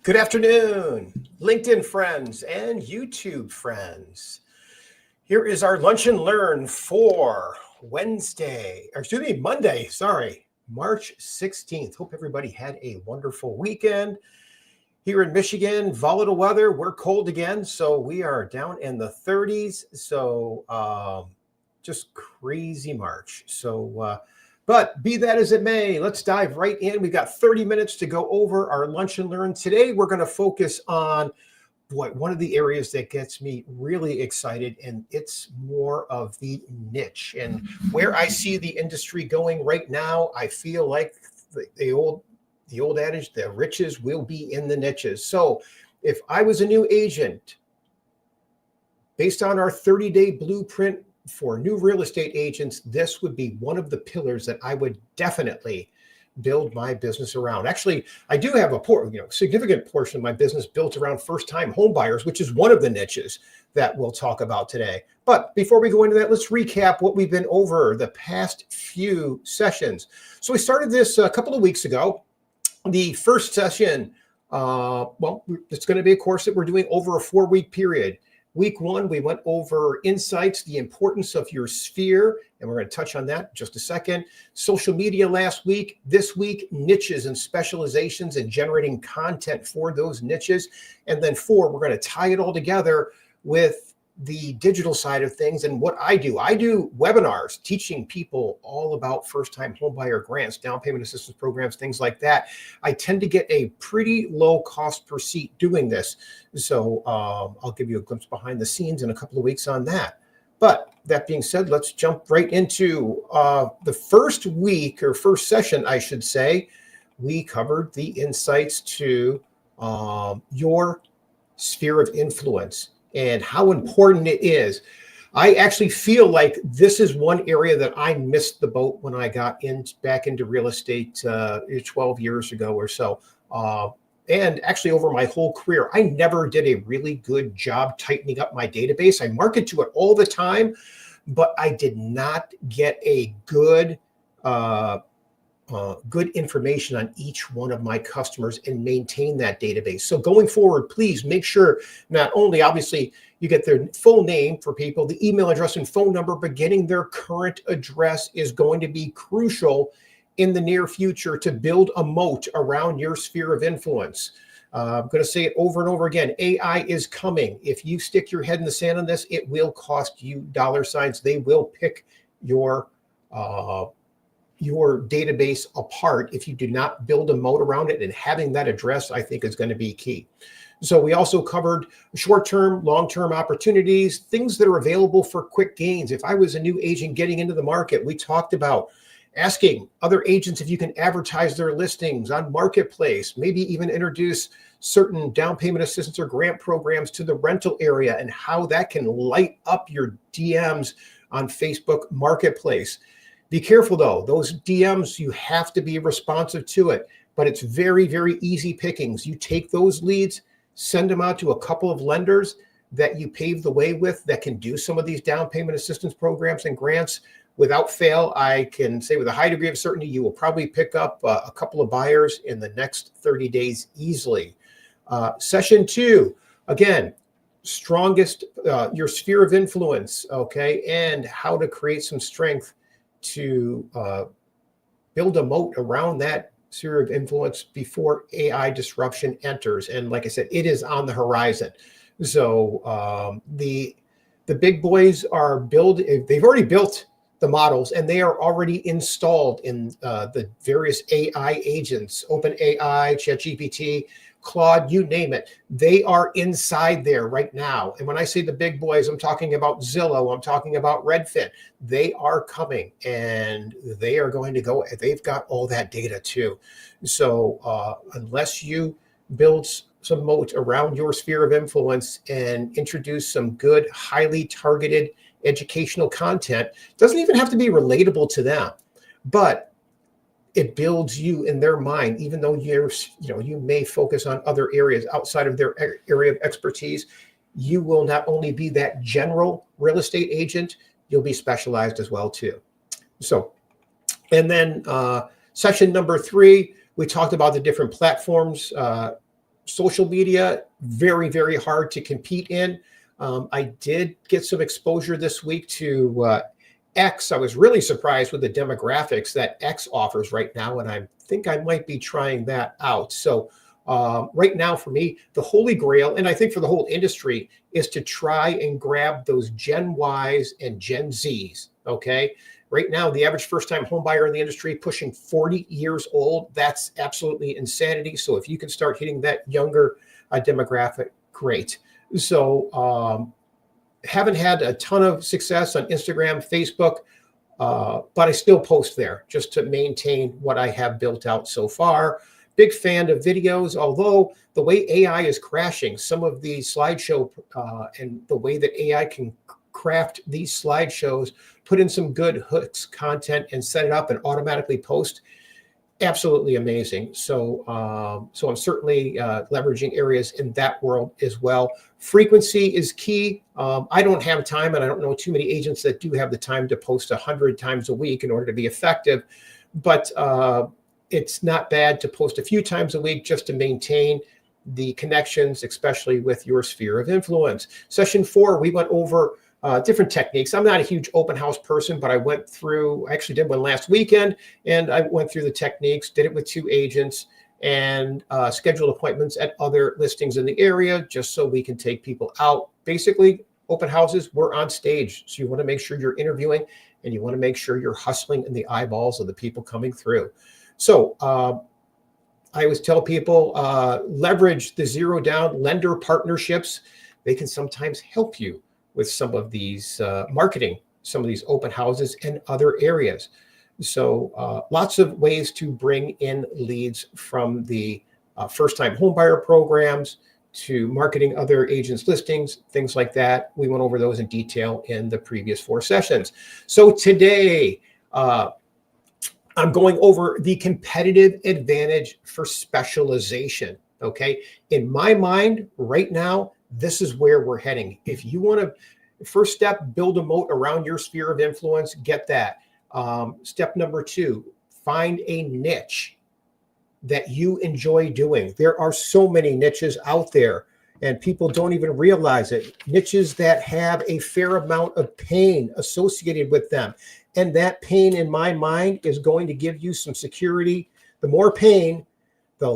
Good afternoon, LinkedIn friends and YouTube friends. Here is our Lunch and Learn for Monday, March 16th. Hope everybody had a wonderful weekend. Here in Michigan, volatile weather, we're cold again, so we are down in the 30s. So just crazy March. But be that as it may, let's dive right in. We've got 30 minutes to go over our Lunch and Learn. Today, we're going to focus on one of the areas that gets me really excited, and it's more of the niche. And where I see the industry going right now, I feel like the old adage, the riches will be in the niches. So if I was a new agent, based on our 30-day blueprint for new real estate agents, this would be one of the pillars that I would definitely build my business around. Actually, I do have a significant portion of my business built around first-time home buyers, which is one of the niches that we'll talk about today. But before we go into that, let's recap what we've been over the past few sessions. So we started this a couple of weeks ago. The first session, it's going to be a course that we're doing over a 4-week period. Week 1, we went over insights, the importance of your sphere, and we're going to touch on that in just a second. Social media last week. This week, niches and specializations and generating content for those niches. And then 4, we're going to tie it all together with the digital side of things and what I do. I do webinars teaching people all about first-time homebuyer grants, down payment assistance programs, things like that. I tend to get a pretty low cost per seat doing this. So I'll give you a glimpse behind the scenes in a couple of weeks on that. But that being said, let's jump right into the first week, or first session, I should say. We covered the insights to your sphere of influence and how important it is. I actually feel like this is one area that I missed the boat when I got back into real estate 12 years ago or so. And actually over my whole career, I never did a really good job tightening up my database. I market to it all the time, but I did not get a good information on each one of my customers and maintain that database. So going forward, please make sure not only obviously you get their full name for people, the email address and phone number, but getting their current address is going to be crucial in the near future to build a moat around your sphere of influence. I'm going to say it over and over again. AI is coming. If you stick your head in the sand on this, it will cost you dollar signs. They will pick your database apart if you do not build a moat around it, and having that address, I think, is going to be key. So we also covered short-term, long-term opportunities, things that are available for quick gains. If I was a new agent getting into the market, we talked about asking other agents if you can advertise their listings on Marketplace, maybe even introduce certain down payment assistance or grant programs to the rental area, and how that can light up your DMs on Facebook Marketplace. Be careful though, those DMs, you have to be responsive to it, but it's very, very easy pickings. You take those leads, send them out to a couple of lenders that you pave the way with that can do some of these down payment assistance programs and grants. Without fail, I can say with a high degree of certainty, you will probably pick up a couple of buyers in the next 30 days easily. Session 2, again, strongest, your sphere of influence, okay, and how to create some strength to build a moat around that sphere of influence before AI disruption enters. And like I said, it is on the horizon. So the big boys are they've already built the models, and they are already installed in the various AI agents, OpenAI, ChatGPT, Claude, you name it. They are inside there right now. And when I say the big boys, I'm talking about Zillow, I'm talking about Redfin. They are coming, and they are going to go. They've got all that data too. So unless you build some moat around your sphere of influence and introduce some good, highly targeted educational content, it doesn't even have to be relatable to them, but it builds you in their mind, even though you may focus on other areas outside of their area of expertise. You will not only be that general real estate agent, you'll be specialized as well too. So, and then session number 3, we talked about the different platforms social media, very, very hard to compete in. I did get some exposure this week to X. I was really surprised with the demographics that X offers right now, and I think I might be trying that out. So right now for me, the holy grail, and I think for the whole industry, is to try and grab those Gen Ys and Gen Zs, okay? Right now, the average first-time home buyer in the industry pushing 40 years old. That's absolutely insanity. So if you can start hitting that younger demographic, great. So haven't had a ton of success on Instagram, Facebook, but I still post there just to maintain what I have built out so far. Big fan of videos, although the way AI is crashing, some of the slideshow and the way that AI can craft these slideshows, put in some good hooks content and set it up and automatically post, absolutely amazing. So so I'm certainly leveraging areas in that world as well. Frequency is key. I don't have time, and I don't know too many agents that do have the time to post 100 times a week in order to be effective, but it's not bad to post a few times a week just to maintain the connections, especially with your sphere of influence. Session 4, we went over different techniques. I'm not a huge open house person, but I went through, I actually did one last weekend, and I went through the techniques, did it with 2 agents, and scheduled appointments at other listings in the area just so we can take people out. Basically, open houses, we're on stage. So you want to make sure you're interviewing, and you want to make sure you're hustling in the eyeballs of the people coming through. So I always tell people, leverage the zero down lender partnerships. They can sometimes help you with some of these marketing, some of these open houses and other areas. So lots of ways to bring in leads, from the first-time homebuyer programs to marketing other agents' listings, things like that. We went over those in detail in the previous 4 sessions. So today, I'm going over the competitive advantage for specialization, okay? In my mind, right now, this is where we're heading. If you want to, first step, build a moat around your sphere of influence, get that. Step number 2, find a niche that you enjoy doing. There are so many niches out there, and people don't even realize it. Niches that have a fair amount of pain associated with them. And that pain, in my mind, is going to give you some security. The more pain, the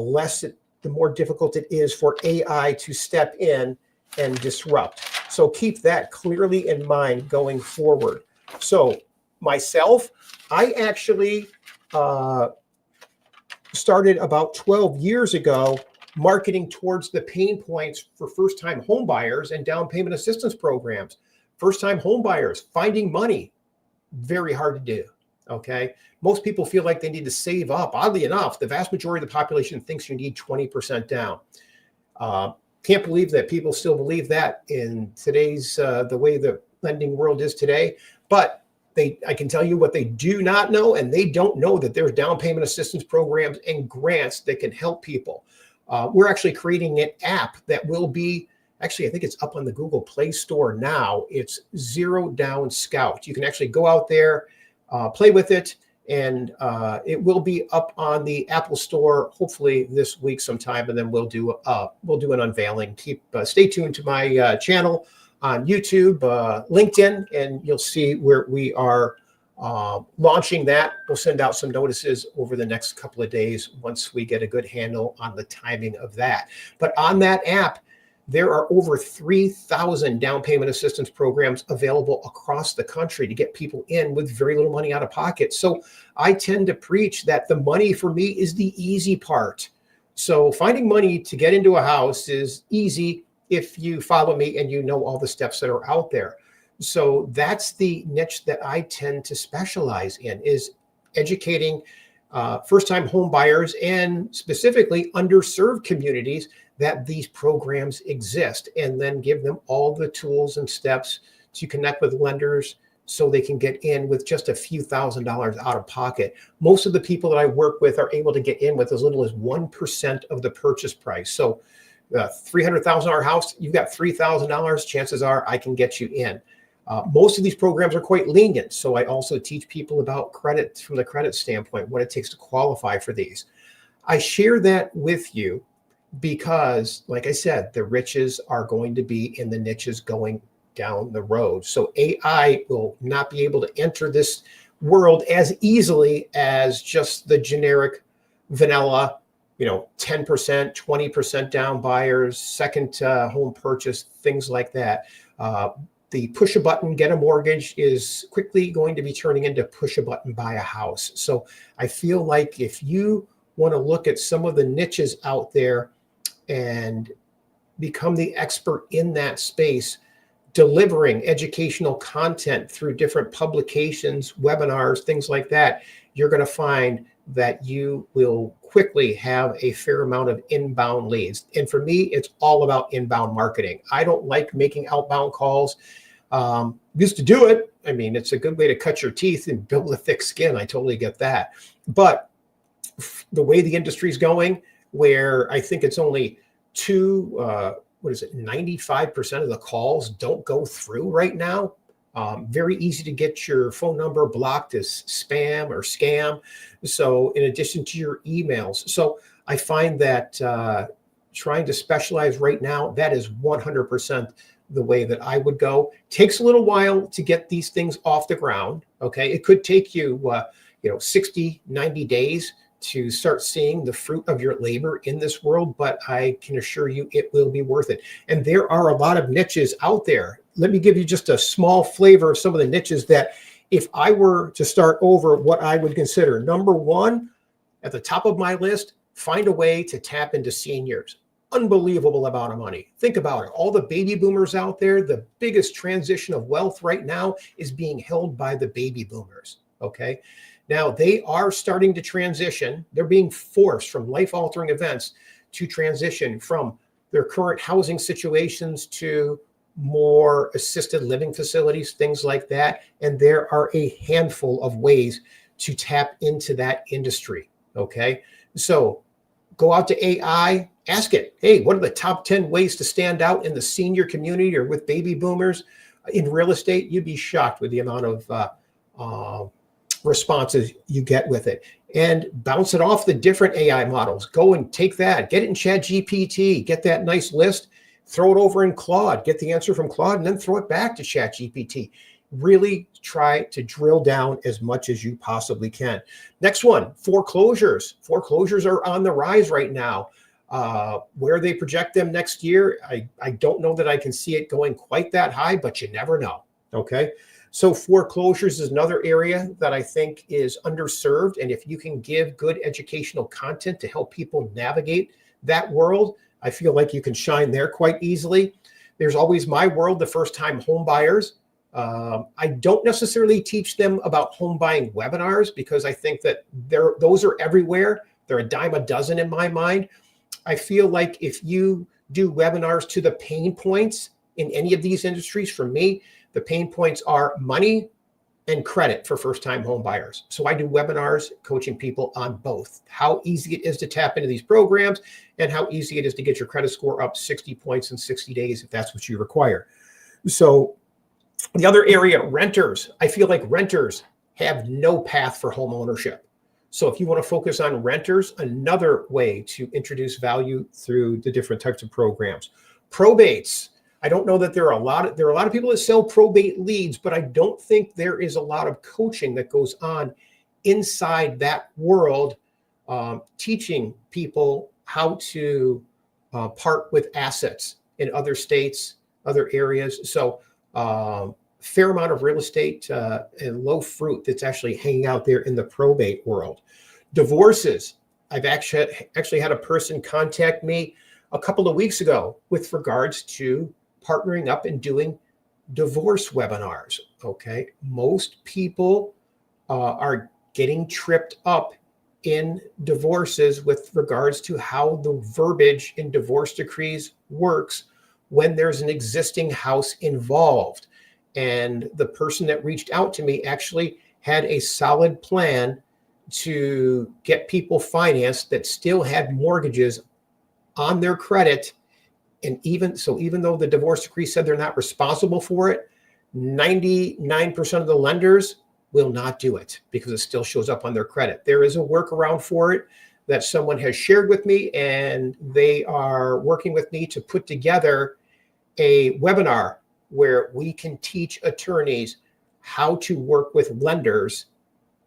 more difficult it is for AI to step in and disrupt. So keep that clearly in mind going forward. So myself, I actually started about 12 years ago marketing towards the pain points for first-time home buyers and down payment assistance programs. First-time home buyers, finding money, very hard to do, okay? Most people feel like they need to save up. Oddly enough, the vast majority of the population thinks you need 20% down. Can't believe that people still believe that in today's, the way the lending world is today. But I can tell you what they do not know, and they don't know that there's down payment assistance programs and grants that can help people. We're actually creating an app that will be, actually, I think it's up on the Google Play Store now. It's Zero Down Scout. You can actually go out there, play with it, and it will be up on the Apple Store hopefully this week sometime, and then we'll do an unveiling. Stay tuned to my channel on YouTube, LinkedIn, and you'll see where we are launching that. We'll send out some notices over the next couple of days once we get a good handle on the timing of that. But on that app, there are over 3,000 down payment assistance programs available across the country to get people in with very little money out of pocket. So I tend to preach that the money for me is the easy part. So finding money to get into a house is easy if you follow me and you know all the steps that are out there. So that's the niche that I tend to specialize in, is educating first-time home buyers and specifically underserved communities that these programs exist, and then give them all the tools and steps to connect with lenders so they can get in with just a few $1,000s out of pocket. Most of the people that I work with are able to get in with as little as 1% of the purchase price. So $300,000 house, you've got $3,000, chances are I can get you in. Most of these programs are quite lenient. So I also teach people about credit from the credit standpoint, what it takes to qualify for these. I share that with you because, like I said, the riches are going to be in the niches going down the road. So AI will not be able to enter this world as easily as just the generic vanilla, 10%, 20% down buyers, second home purchase, things like that. The push a button, get a mortgage is quickly going to be turning into push a button, buy a house. So I feel like if you want to look at some of the niches out there and become the expert in that space, delivering educational content through different publications, webinars, things like that, you're going to find that you will quickly have a fair amount of inbound leads. And for me, it's all about inbound marketing. I don't like making outbound calls. Used to do it. I mean, it's a good way to cut your teeth and build a thick skin. I totally get that. But the way the industry is going, where I think it's only 95% of the calls don't go through right now. Very easy to get your phone number blocked as spam or scam. So in addition to your emails. So I find that trying to specialize right now, that is 100% the way that I would go. Takes a little while to get these things off the ground. Okay. It could take you, 60, 90 days to start seeing the fruit of your labor in this world, but I can assure you it will be worth it. And there are a lot of niches out there. Let me give you just a small flavor of some of the niches that if I were to start over, what I would consider. Number one, at the top of my list, find a way to tap into seniors. Unbelievable amount of money. Think about it. All the baby boomers out there, the biggest transition of wealth right now is being held by the baby boomers. Okay. Now they are starting to transition. They're being forced from life-altering events to transition from their current housing situations to more assisted living facilities, things like that. And there are a handful of ways to tap into that industry. Okay. So go out to AI, ask it, hey, what are the top 10 ways to stand out in the senior community or with baby boomers in real estate? You'd be shocked with the amount of responses you get with it, and bounce it off the different AI models. Go and take that, get it in Chat GPT, get that nice list, throw it over in Claude, get the answer from Claude, and then throw it back to Chat GPT. Really try to drill down as much as you possibly can. Next one, foreclosures. Foreclosures are on the rise right now. Where they project them next year, I don't know that I can see it going quite that high, but you never know. Okay. So foreclosures is another area that I think is underserved. And if you can give good educational content to help people navigate that world, I feel like you can shine there quite easily. There's always my world, the first-time home buyers. I don't necessarily teach them about home buying webinars because I think that those are everywhere. They're a dime a dozen in my mind. I feel like if you do webinars to the pain points in any of these industries, for me, the pain points are money and credit for first-time home buyers. So I do webinars coaching people on both, how easy it is to tap into these programs and how easy it is to get your credit score up 60 points in 60 days if that's what you require. So the other area, renters. I feel like renters have no path for home ownership. So if you want to focus on renters, another way to introduce value through the different types of programs. Probates. I don't know that there are a lot of people that sell probate leads, but I don't think there is a lot of coaching that goes on inside that world, teaching people how to part with assets in other states, other areas. So fair amount of real estate and low fruit that's actually hanging out there in the probate world. Divorces. I've actually had a person contact me a couple of weeks ago with regards to partnering up and doing divorce webinars. Okay. Most people are getting tripped up in divorces with regards to how the verbiage in divorce decrees works when there's an existing house involved. And the person that reached out to me actually had a solid plan to get people financed that still had mortgages on their credit. And even though the divorce decree said they're not responsible for it, 99% of the lenders will not do it because it still shows up on their credit. There is a workaround for it that someone has shared with me, and they are working with me to put together a webinar where we can teach attorneys how to work with lenders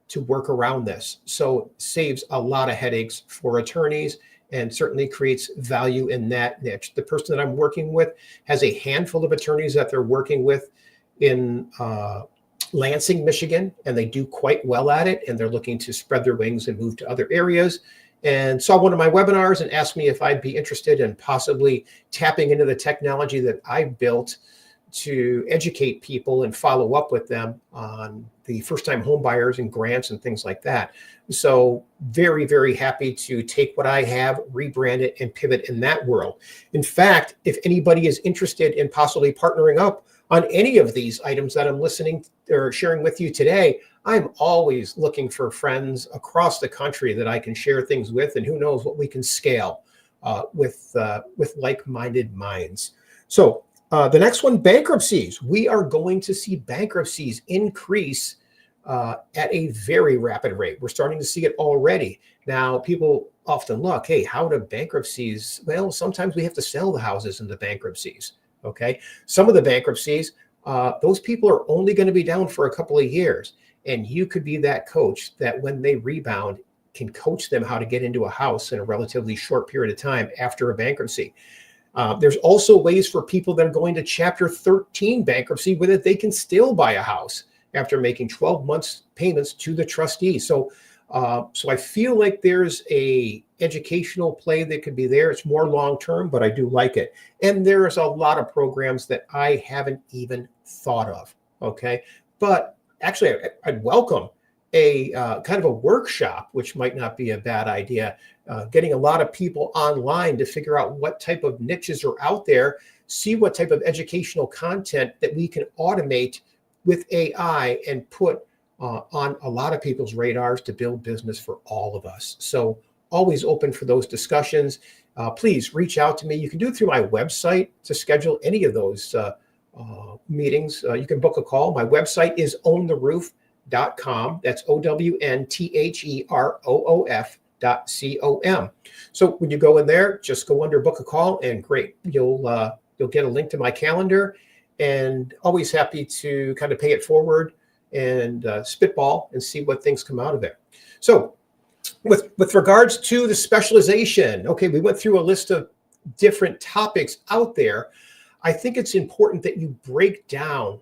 to work around this. So saves a lot of headaches for attorneys and certainly creates value in that niche. The person that I'm working with has a handful of attorneys that they're working with in Lansing, Michigan, and they do quite well at it, and they're looking to spread their wings and move to other areas. And saw one of my webinars and asked me if I'd be interested in possibly tapping into the technology that I built to educate people and follow up with them on the first-time home buyers and grants and things like that. So very, very happy to take what I have, rebrand it, and pivot in that world. In fact, if anybody is interested in possibly partnering up on any of these items that I'm listening or sharing with you today, I'm always looking for friends across the country that I can share things with, and who knows what we can scale with like-minded minds. So the next one, bankruptcies. We are going to see bankruptcies increase at a very rapid rate. We're starting to see it already. Now, people often look, hey, how do bankruptcies? Well, sometimes we have to sell the houses in the bankruptcies. Okay, some of the bankruptcies, those people are only going to be down for a couple of years. And you could be that coach that when they rebound can coach them how to get into a house in a relatively short period of time after a bankruptcy. There's also ways for people that are going to Chapter 13 bankruptcy with it. They can still buy a house after making 12 months payments to the trustee. So I feel like there's a educational play that could be there. It's more long-term, but I do like it. And there's a lot of programs that I haven't even thought of. Okay. But actually, I'd welcome a kind of a workshop, which might not be a bad idea. Getting a lot of people online to figure out what type of niches are out there, see what type of educational content that we can automate with AI and put on a lot of people's radars to build business for all of us. So always open for those discussions. Please reach out to me. You can do it through my website to schedule any of those meetings. You can book a call. My website is owntheroof.com. That's OWNTHEROOF.com. So when you go in there, just go under book a call, and great. You'll get a link to my calendar, and always happy to kind of pay it forward and spitball and see what things come out of it. So with regards to the specialization, okay, we went through a list of different topics out there. I think it's important that you break down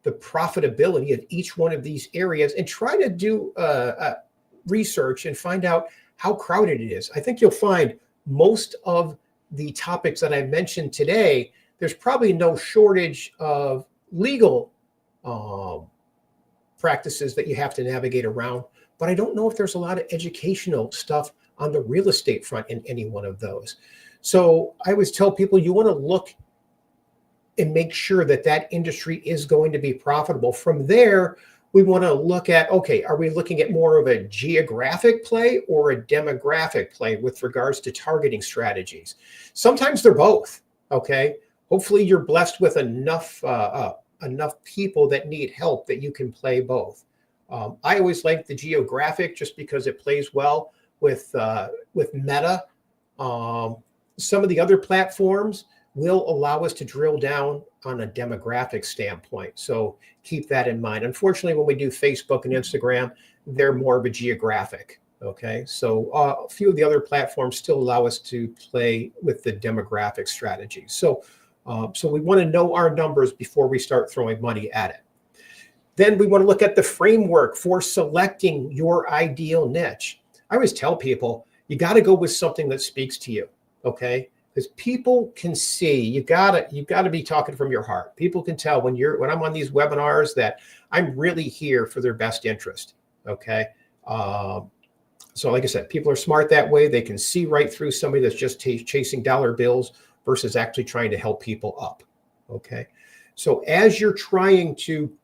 the profitability of each one of these areas and try to do research and find out how crowded it is. I think you'll find most of the topics that I mentioned today, there's probably no shortage of legal practices that you have to navigate around, but I don't know if there's a lot of educational stuff on the real estate front in any one of those. So I always tell people, you want to look and make sure that that industry is going to be profitable. From there, we want to look at, okay, are we looking at more of a geographic play or a demographic play with regards to targeting strategies? Sometimes they're both, okay? Hopefully you're blessed with enough people that need help that you can play both. I always like the Geographic just because it plays well with Meta. Some of the other platforms will allow us to drill down on a demographic standpoint. So keep that in mind. Unfortunately, when we do Facebook and Instagram, they're more of a geographic. Okay. So a few of the other platforms still allow us to play with the demographic strategy. So we want to know our numbers before we start throwing money at it. Then we want to look at the framework for selecting your ideal niche. I always tell people, you got to go with something that speaks to you. Okay. Because people can see, you've got to be talking from your heart. People can tell when I'm on these webinars that I'm really here for their best interest. Okay. So like I said, people are smart that way. They can see right through somebody that's just chasing dollar bills versus actually trying to help people up. Okay. So as you're trying to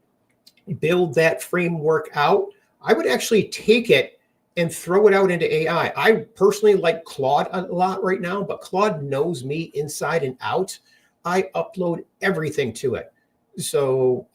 build that framework out, I would actually take it and throw it out into AI. I personally like Claude a lot right now, but Claude knows me inside and out. I upload everything to it. So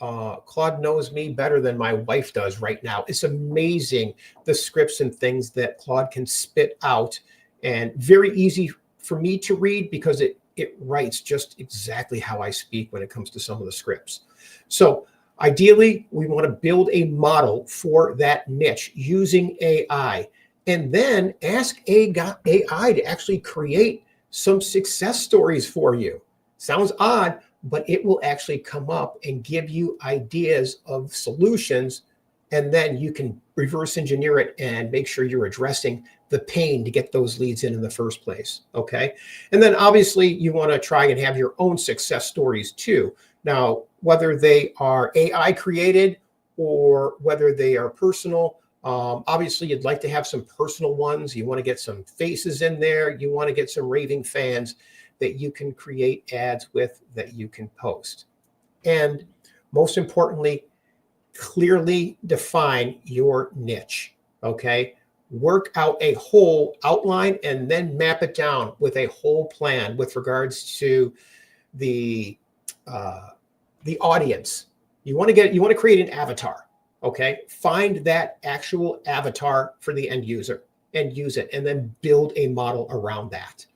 Claude knows me better than my wife does right now. It's amazing the scripts and things that Claude can spit out, and very easy for me to read because it writes just exactly how I speak when it comes to some of the scripts. So ideally, we want to build a model for that niche using AI, and then ask AI to actually create some success stories for you. Sounds odd, but it will actually come up and give you ideas of solutions. And then you can reverse engineer it and make sure you're addressing the pain to get those leads in the first place. Okay. And then obviously you want to try and have your own success stories too. Now, whether they are AI created or whether they are personal, obviously you'd like to have some personal ones. You want to get some faces in there. You want to get some raving fans that you can create ads with, that you can post. And most importantly, clearly define your niche. Okay. Work out a whole outline and then map it down with a whole plan with regards to the audience. You want to create an avatar. Okay. Find that actual avatar for the end user and use it, and then build a model around that.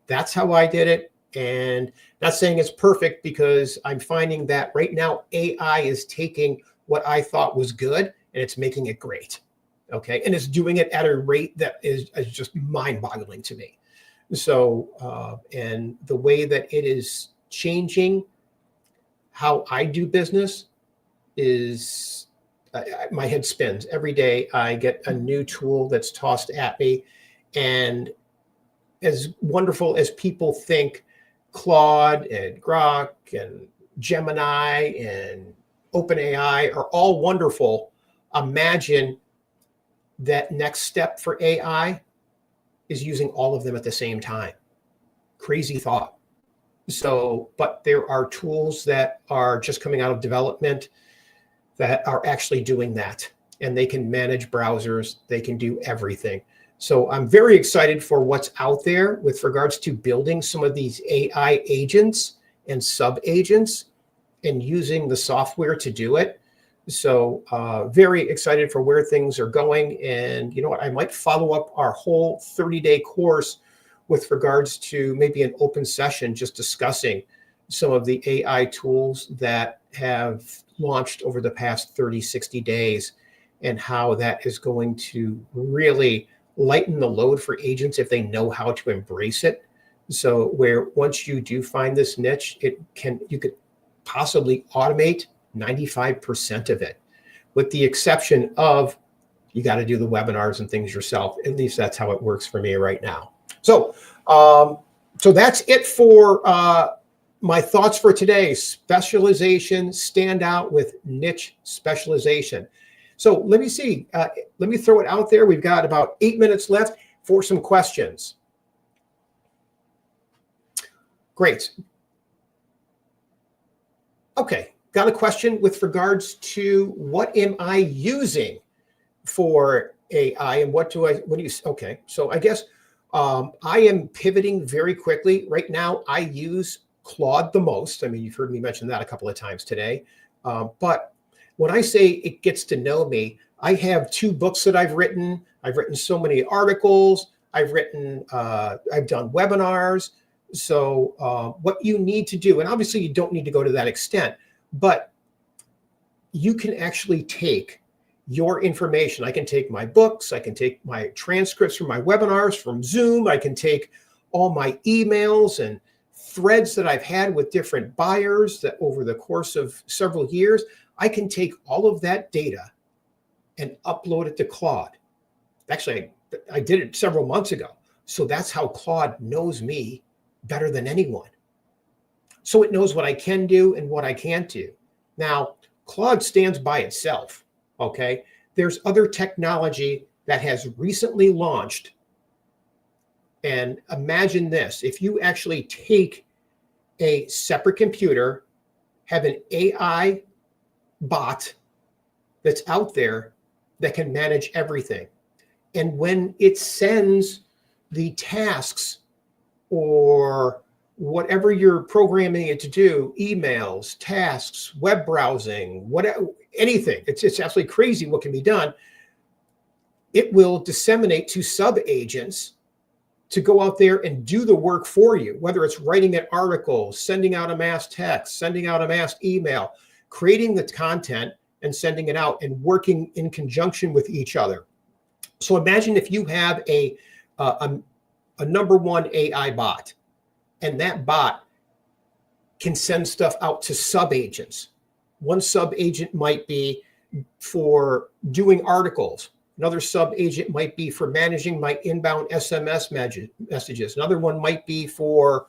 That's how I did it. And not saying it's perfect, because I'm finding that right now AI is taking what I thought was good and it's making it great. Okay. And it's doing it at a rate that is just mind boggling to me. So, and the way that it is changing how I do business is my head spins. Every day I get a new tool that's tossed at me. And as wonderful as people think Claude and Grok and Gemini and OpenAI are all wonderful, imagine that next step for AI is using all of them at the same time. Crazy thought. So, but there are tools that are just coming out of development that are actually doing that, and they can manage browsers. They can do everything. So I'm very excited for what's out there with regards to building some of these AI agents and sub agents and using the software to do it. So very excited for where things are going. And you know what, I might follow up our whole 30-day course with regards to maybe an open session, just discussing some of the AI tools that have launched over the past 30, 60 days, and how that is going to really lighten the load for agents if they know how to embrace it. So where once you do find this niche, you could possibly automate 95% of it, with the exception of you got to do the webinars and things yourself. At least that's how it works for me right now. So, so that's it for my thoughts for today. Specialization, stand out with niche specialization. So let me see. Let me throw it out there. We've got about 8 minutes left for some questions. Great. Okay, got a question with regards to what am I using for AI, and what do you, okay. So I guess I am pivoting very quickly. Right now, I use Claude the most. I mean, you've heard me mention that a couple of times today. But when I say it gets to know me, I have 2 books that I've written. I've written so many articles. I've done webinars. So what you need to do, and obviously you don't need to go to that extent, but you can actually take your information. I can take my books. I can take my transcripts from my webinars from Zoom. I can take all my emails and threads that I've had with different buyers that over the course of several years. I can take all of that data and upload it to Claude. Actually, I did it several months ago. So that's how Claude knows me better than anyone. So it knows what I can do and what I can't do. Now, Claude stands by itself, okay? There's other technology that has recently launched. And imagine this, if you actually take a separate computer, have an AI bot that's out there that can manage everything. And when it sends the tasks or whatever you're programming it to do, emails, tasks, web browsing, whatever, anything. It's absolutely crazy what can be done. It will disseminate to sub-agents to go out there and do the work for you, whether it's writing an article, sending out a mass text, sending out a mass email, creating the content and sending it out, and working in conjunction with each other. So imagine if you have a number one AI bot, and that bot can send stuff out to sub-agents. One sub-agent might be for doing articles. Another sub-agent might be for managing my inbound SMS messages. Another one might be for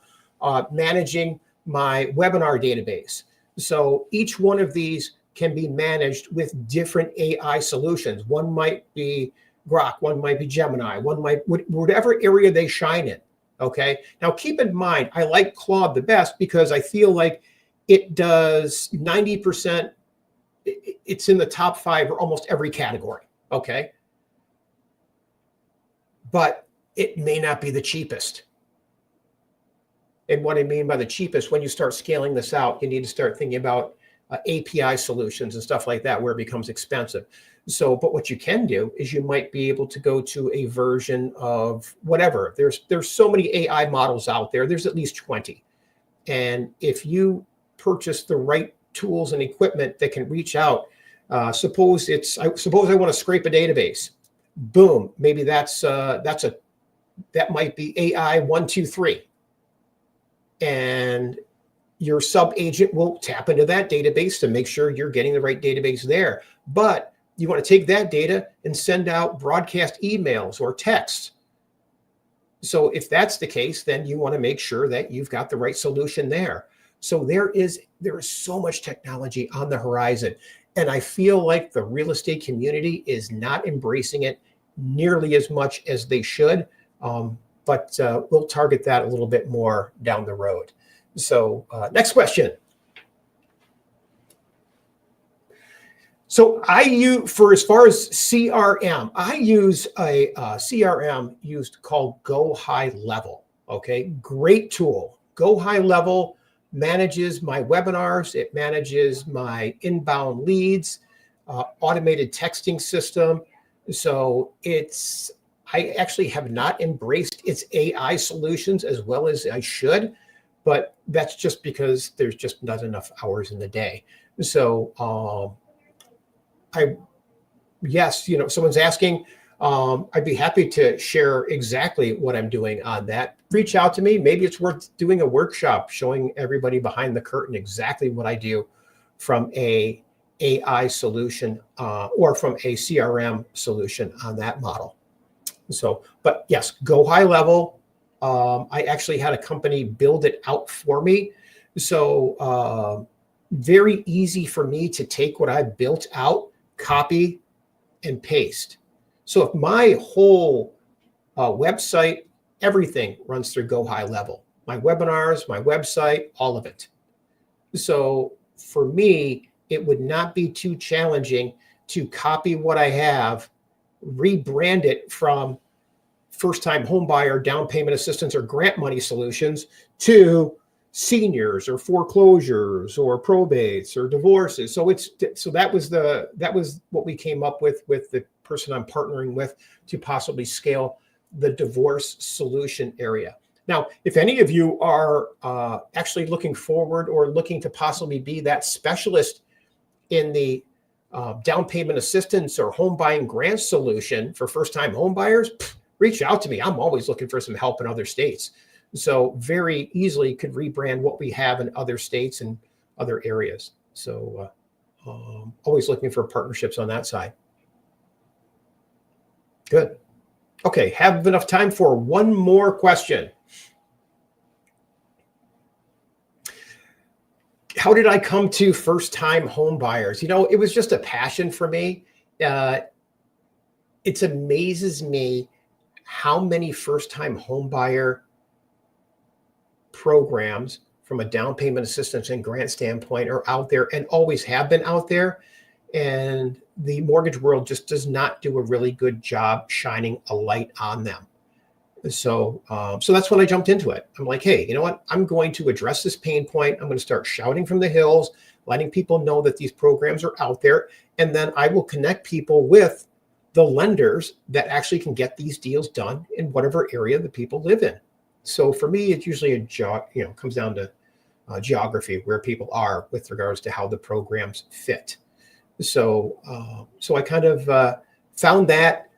managing my webinar database. So each one of these can be managed with different AI solutions. One might be Grok, one might be Gemini, one might, whatever area they shine in. Okay. Now keep in mind, I like Claude the best because I feel like it does 90%. It's in the top 5 or almost every category. Okay. But it may not be the cheapest. And what I mean by the cheapest, when you start scaling this out, you need to start thinking about API solutions and stuff like that, where it becomes expensive. So, but what you can do is you might be able to go to a version of whatever. There's so many AI models out there. There's at least 20. And if you purchase the right tools and equipment that can reach out, suppose I want to scrape a database. Boom, maybe that might be AI 1, 2, 3. And your sub agent will tap into that database to make sure you're getting the right database there. But you want to take that data and send out broadcast emails or texts. So if that's the case, then you want to make sure that you've got the right solution there. So there is so much technology on the horizon. And I feel like the real estate community is not embracing it nearly as much as they should. But we'll target that a little bit more down the road. So next question. So I use, for as far as CRM, I use a CRM called Go High Level. Okay, great tool. Go High Level manages my webinars. It manages my inbound leads, automated texting system. So I actually have not embraced its AI solutions as well as I should, but that's just because there's just not enough hours in the day. So yes, someone's asking, I'd be happy to share exactly what I'm doing on that. Reach out to me. Maybe it's worth doing a workshop showing everybody behind the curtain exactly what I do from a AI solution or from a CRM solution on that model. So, but yes, Go High Level. I actually had a company build it out for me. So very easy for me to take what I built out, copy and paste. So if my whole website, everything runs through Go High Level, my webinars, my website, all of it. So for me, it would not be too challenging to copy what I have, rebrand it from first-time homebuyer, down payment assistance, or grant money solutions to seniors or foreclosures or probates or divorces. So that was what we came up with the person I'm partnering with to possibly scale the divorce solution area. Now, if any of you are actually looking forward or looking to possibly be that specialist in the down payment assistance or home buying grant solution for first-time home buyers, reach out to me. I'm always looking for some help in other states. So very easily could rebrand what we have in other states and other areas. So always looking for partnerships on that side. Good. Okay, have enough time for one more question. How did I come to first-time home buyers? It was just a passion for me. It amazes me how many first-time home buyer programs from a down payment assistance and grant standpoint are out there and always have been out there. And the mortgage world just does not do a really good job shining a light on them. So that's when I jumped into it. I'm like, hey, you know what? I'm going to address this pain point. I'm going to start shouting from the hills, letting people know that these programs are out there. And then I will connect people with the lenders that actually can get these deals done in whatever area the people live in. So for me, it's usually comes down to geography, where people are with regards to how the programs fit. So I kind of found that.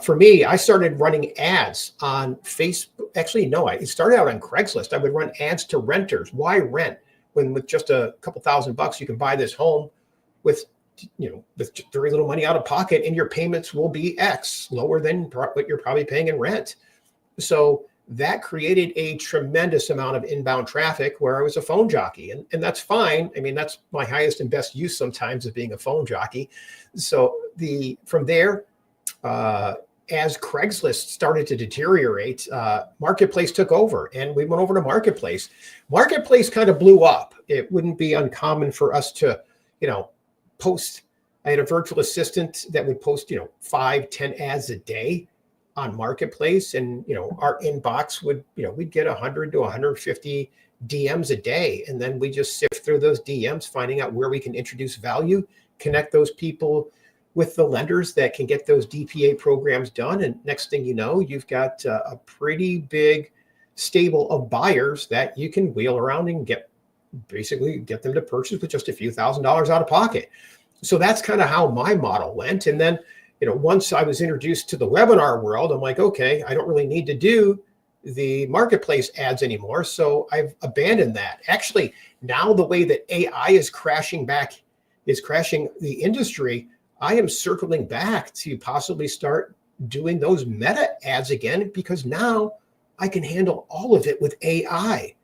For me, I started running ads on Facebook. Actually, no, it started out on Craigslist. I would run ads to renters. Why rent when with just a couple $1,000 you can buy this home with very little money out of pocket, and your payments will be X lower than what you're probably paying in rent. So that created a tremendous amount of inbound traffic where I was a phone jockey, and that's fine. I mean, that's my highest and best use sometimes, of being a phone jockey. So from there, as Craigslist started to deteriorate, Marketplace took over, and we went over to Marketplace. Marketplace kind of blew up. It wouldn't be uncommon for us to, post. I had a virtual assistant that would post, 5-10 ads a day on Marketplace, and our inbox would, we'd get 100 to 150 DMs a day, and then we just sift through those DMs, finding out where we can introduce value, connect those people with the lenders that can get those DPA programs done. And next thing you know, you've got a pretty big stable of buyers that you can wheel around and get them to purchase with just a few $1,000s out of pocket. So that's kind of how my model went. And then, once I was introduced to the webinar world, I'm like, okay, I don't really need to do the Marketplace ads anymore. So I've abandoned that. Actually, now the way that AI is crashing the industry, I am circling back to possibly start doing those meta ads again, because now I can handle all of it with AI.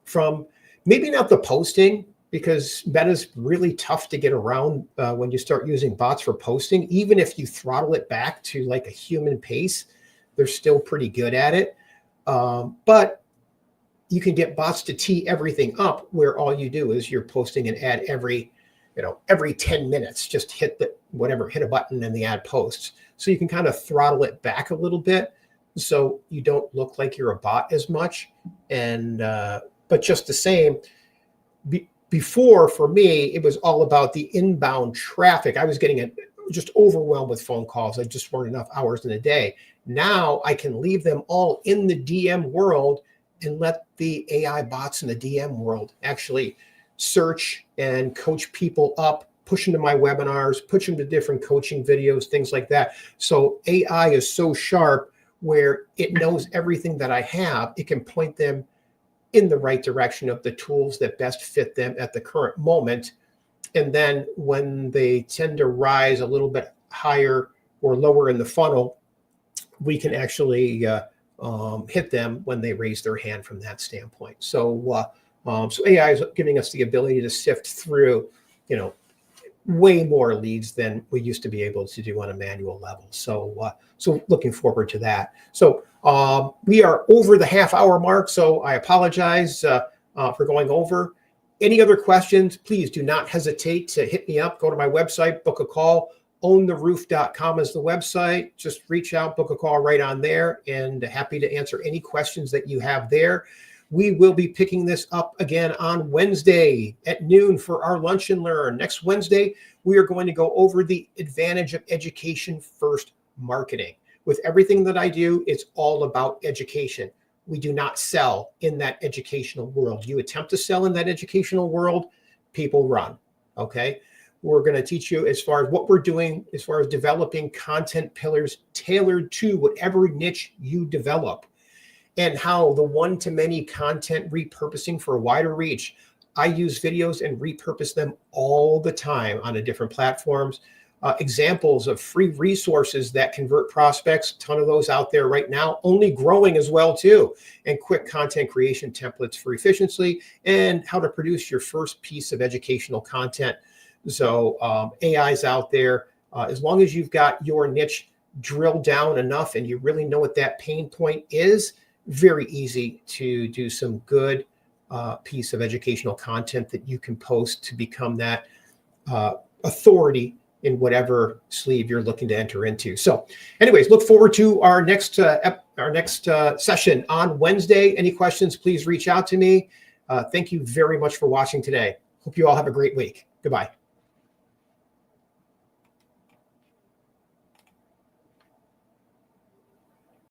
From maybe not the posting, because meta's really tough to get around when you start using bots for posting. Even if you throttle it back to like a human pace, they're still pretty good at it. But you can get bots to tee everything up, where all you do is you're posting an ad every 10 minutes, just hit a button and the ad posts. So you can kind of throttle it back a little bit, so you don't look like you're a bot as much. And, but just the same, before, for me, it was all about the inbound traffic. I was getting just overwhelmed with phone calls. I just weren't enough hours in a day. Now I can leave them all in the DM world and let the AI bots in the DM world actually search and coach people up, push them to my webinars, push them to different coaching videos, things like that. So AI is so sharp, where it knows everything that I have. It can point them in the right direction of the tools that best fit them at the current moment. And then when they tend to rise a little bit higher or lower in the funnel, we can actually hit them when they raise their hand from that standpoint. So AI is giving us the ability to sift through, way more leads than we used to be able to do on a manual level. So looking forward to that. So we are over the half-hour mark, so I apologize for going over. Any other questions, please do not hesitate to hit me up. Go to my website, book a call. OwnTheRoof.com is the website. Just reach out, book a call right on there, and happy to answer any questions that you have there. We will be picking this up again on Wednesday at noon for our Lunch and Learn. Next Wednesday, we are going to go over the advantage of education first marketing. With everything that I do, it's all about education. We do not sell in that educational world. You attempt to sell in that educational world, people run, okay? We're going to teach you as far as what we're doing, as far as developing content pillars tailored to whatever niche you develop, and how the one-to-many content repurposing for a wider reach. I use videos and repurpose them all the time on different platforms. Examples of free resources that convert prospects, a ton of those out there right now, only growing as well too. And quick content creation templates for efficiency, and how to produce your first piece of educational content. So AI's out there. As long as you've got your niche drilled down enough and you really know what that pain point is, very easy to do some good piece of educational content that you can post to become that authority in whatever sleeve you're looking to enter into. So anyways, look forward to our next session on Wednesday. Any questions, please reach out to me. Thank you very much for watching today. Hope you all have a great week. Goodbye.